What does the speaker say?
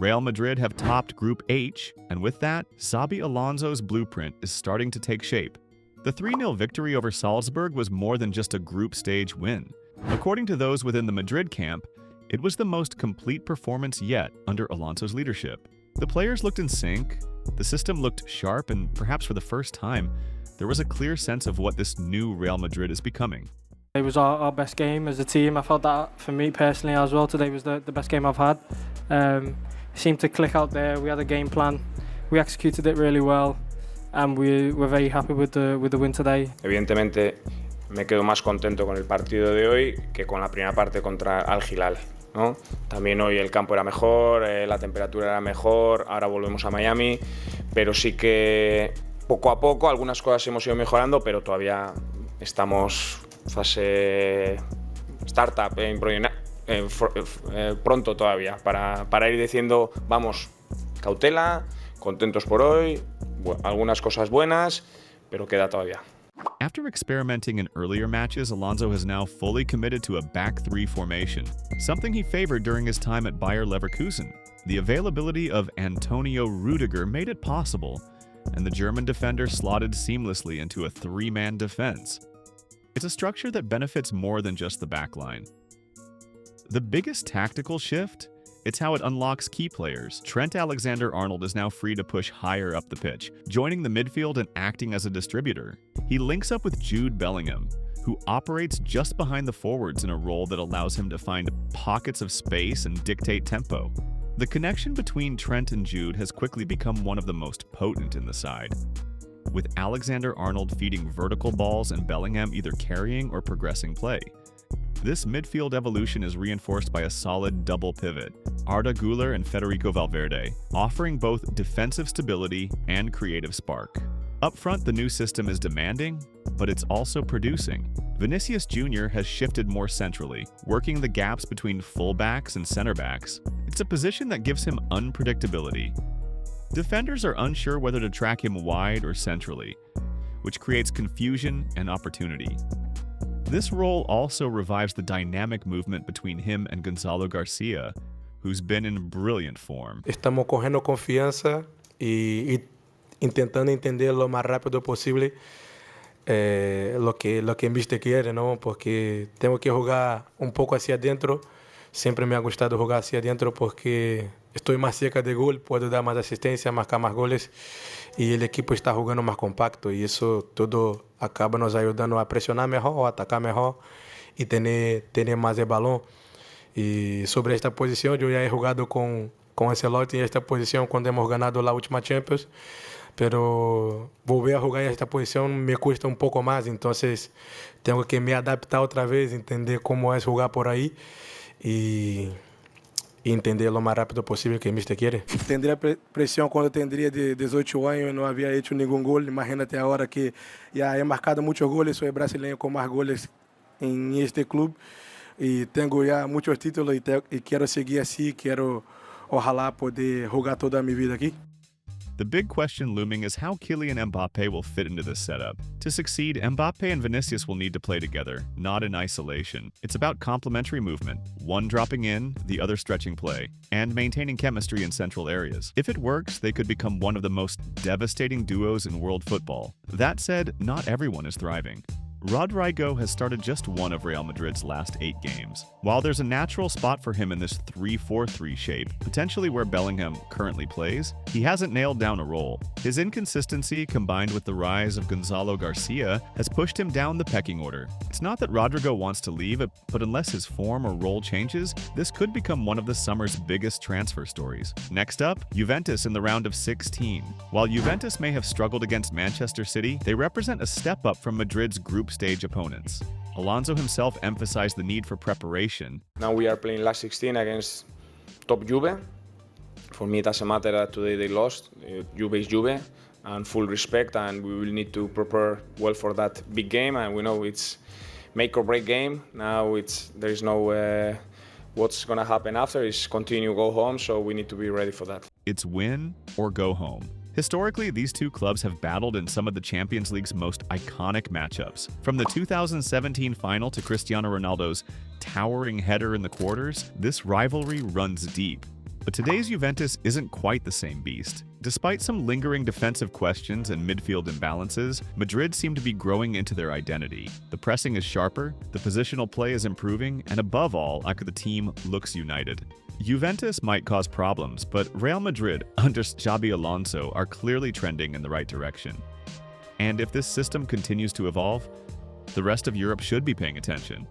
Real Madrid have topped Group H, and with that, Xabi Alonso's blueprint is starting to take shape. The 3-0 victory over Salzburg was more than just a group stage win. According to those within the Madrid camp, it was the most complete performance yet under Alonso's leadership. The players looked in sync, the system looked sharp, and perhaps for the first time, there was a clear sense of what this new Real Madrid is becoming. It was our best game as a team. I felt that for me personally as well. Today was the best game I've had. It seemed to click out there. We had a game plan. We executed it really well, and we were very happy with the win today. Evidentemente, me quedo más contento con el partido de hoy que con la primera parte contra Al Hilal, ¿no? También hoy el campo era mejor, la temperatura era mejor, ahora volvemos a Miami, pero sí que poco a poco algunas cosas hemos ido mejorando, pero todavía estamos fase startup, pronto todavía, para ir diciendo, vamos, cautela, contentos por hoy, algunas cosas buenas, pero queda todavía. After experimenting in earlier matches, Alonso has now fully committed to a back three formation, something he favored during his time at Bayer Leverkusen. The availability of Antonio Rudiger made it possible, and the German defender slotted seamlessly into a three-man defense. It's a structure that benefits more than just the backline. The biggest tactical shift? It's how it unlocks key players. Trent Alexander-Arnold is now free to push higher up the pitch, joining the midfield and acting as a distributor. He links up with Jude Bellingham, who operates just behind the forwards in a role that allows him to find pockets of space and dictate tempo. The connection between Trent and Jude has quickly become one of the most potent in the side, with Alexander-Arnold feeding vertical balls and Bellingham either carrying or progressing play. This midfield evolution is reinforced by a solid double pivot, Arda Güler and Federico Valverde, offering both defensive stability and creative spark. Up front, the new system is demanding, but it's also producing. Vinicius Jr. has shifted more centrally, working the gaps between fullbacks and center-backs. It's a position that gives him unpredictability. Defenders are unsure whether to track him wide or centrally, which creates confusion and opportunity. This role also revives the dynamic movement between him and Gonzalo Garcia, who's been in brilliant form. Estamos cogiendo confianza y intentando entender lo más rápido posible lo que el mister quiere, ¿no? Porque tengo que jugar un poco hacia adentro. Siempre me ha gustado jugar hacia adentro porque estoy más cerca de gol, puedo dar más asistencia, marcar más goles y el equipo está jugando más compacto y eso todo acaba nos ayudando a presionar mejor, a atacar mejor y tener más el balón. Y sobre esta posición, yo ya he jugado con Ancelotti en esta posición cuando hemos ganado la última Champions, pero volver a jugar en esta posición me cuesta un poco más, entonces tengo que me adaptar otra vez, entender cómo es jugar por ahí y entender lo más rápido posible que el mister quiere. Tendría presión cuando tendría de 18 años y no había hecho ningún gol. Imagínate ahora que ya he marcado muchos goles, soy el brasileño con más goles en este club y tengo ya muchos títulos y quiero seguir así, quiero ojalá poder jugar toda mi vida aquí. The big question looming is how Kylian Mbappé will fit into this setup. To succeed, Mbappé and Vinicius will need to play together, not in isolation. It's about complementary movement, one dropping in, the other stretching play, and maintaining chemistry in central areas. If it works, they could become one of the most devastating duos in world football. That said, not everyone is thriving. Rodrigo has started just one of Real Madrid's last 8 games. While there's a natural spot for him in this 3-4-3 shape, potentially where Bellingham currently plays, he hasn't nailed down a role. His inconsistency, combined with the rise of Gonzalo Garcia, has pushed him down the pecking order. It's not that Rodrigo wants to leave, but unless his form or role changes, this could become one of the summer's biggest transfer stories. Next up, Juventus in the round of 16. While Juventus may have struggled against Manchester City, they represent a step up from Madrid's group stage opponents. Alonso himself emphasized the need for preparation. Now we are playing last 16 against top Juve. For me, it doesn't matter that today they lost. Juve is Juve, and full respect, and we will need to prepare well for that big game. And we know it's make or break game. Now there is no what's gonna happen after. Is continue go home. So we need to be ready for that. It's win or go home. Historically, these two clubs have battled in some of the Champions League's most iconic matchups. From the 2017 final to Cristiano Ronaldo's towering header in the quarters, this rivalry runs deep. But today's Juventus isn't quite the same beast. Despite some lingering defensive questions and midfield imbalances, Madrid seem to be growing into their identity. The pressing is sharper, the positional play is improving, and above all, the team looks united. Juventus might cause problems, but Real Madrid, under Xabi Alonso, are clearly trending in the right direction. And if this system continues to evolve, the rest of Europe should be paying attention.